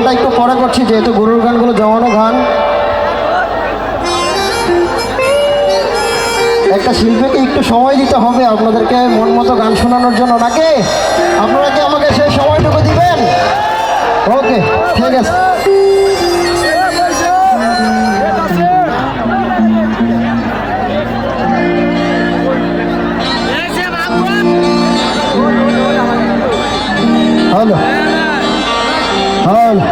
গানটা একটু পরে করছি, যেহেতু গুরুর গানগুলো জমানো গান। একটা শিল্পীকে একটু সময় দিতে হবে আপনাদেরকে মন মতো গান শোনানোর জন্য, নাকি? আপনারা কি আমাকে সেই সময়টুকু দিবেন? ওকে, ঠিক আছে। হ্যালো হ্যালো,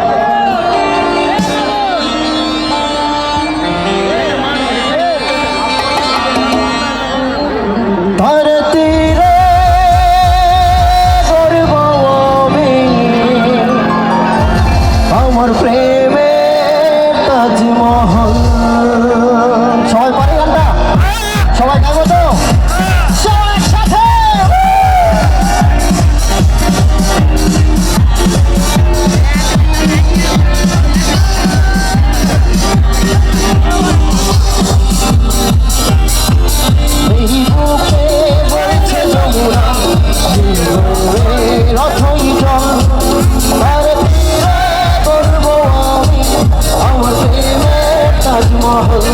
আমার প্রেমের তাজমহল। সবাই পারে গানটা? সবাই গাবো তো? সবাই একসাথে। এই বুকে বইছে যমুনা, রথই জল, আর তীরে করবো আমি আমার প্রেমের তাজমহল।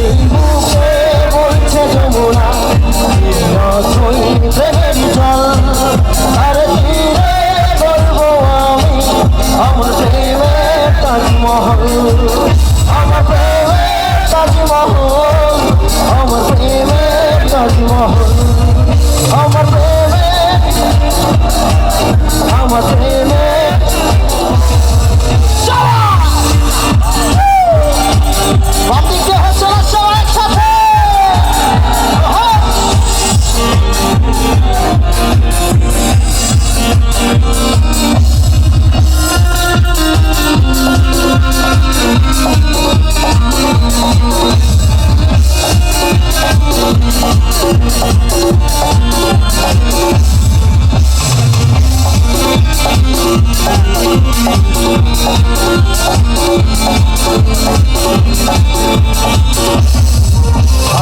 এই বুকে বইছে যমুনা, রথই প্রেমের জল, আর তীরে করবো আমি আমার প্রেমের তাজমহল। আমার প্রেমের তাজমহল, আমার প্রেমের তাজমহল, আমার প্রেমের, আমার প্রেমের। বাদিকে হচ্ছে না, সবাই একসাথে।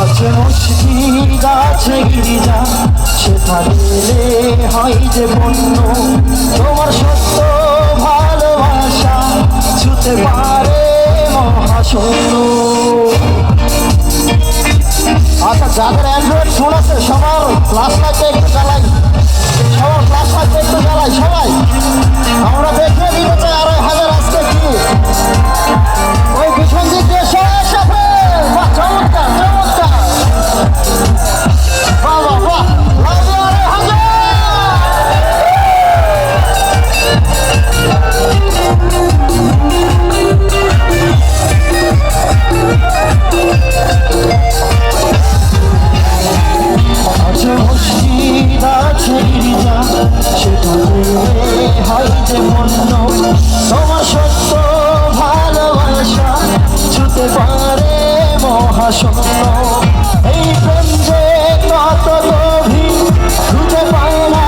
আছে মসজিদ, আছে গির্জা, সেটা গেলে হয় যে বন্য। তোমার সত্য ভালোবাসা ছুতে পারে মহাশূন্য। আচ্ছা, যাদের অ্যান্ড্রয়েড ফোন আছে সবার ফ্ল্যাশ লাইটটা একটু জ্বালাই, সবার ফ্ল্যাশ লাইটটা একটু জ্বালাই সবাই। আমরা দেখিয়ে দিতে চাই আরো হাজার আজকে কি ওই পিছন দিক দিয়ে সবাই সাথে। বাহ, চমৎকার চমৎকার, বাহ বাহ বাহ, লাগে আরো হাজার। আছে মসজিদ, আছে গির্জা, সেটা হয় যে বন্য। তোমার সত্য ভালোবাসা ছুতে পারে মহাশূন্য। এই প্রেম যে কত গভীর খুঁজে পায় না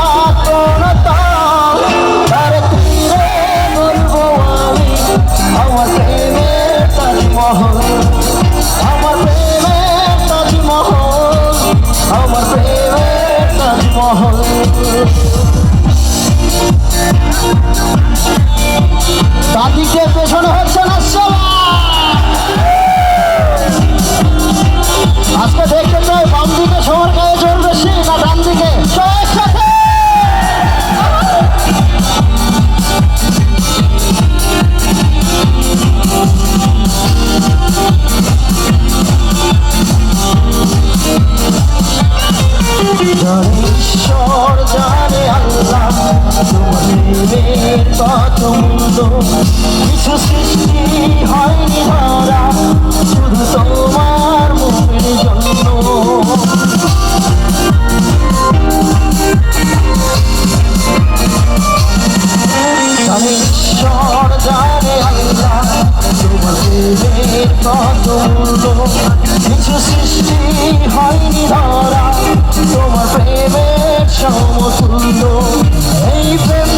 কোন তাল, তার তীরে বলবো আমি আমার প্রেমের তাজমহল। আমার প্রেমের তাজমহল, আমার প্রেমের তাজমহল। দাদিকে পেছনে হচ্ছে না সবাই। আজকে দেখতে চাই বাম দিকে সবার গায়ে জোর বেশি না ডান দিকে? সবার সাথে। জানে ঈশ্বর, জানে আল্লাহ, তোমার প্রেমের কত মূল্য। কিছু সৃষ্টি হয়নি ধরা, শুধু তোমার মুখের জন্য। জানে ঈশ্বর, জানে আল্লাহ, তোমার প্রেমের কত মূল্য। কিছু সৃষ্টি হয়নি ধরা, তোমার প্রেমের সমতুল্য। এই প্রেম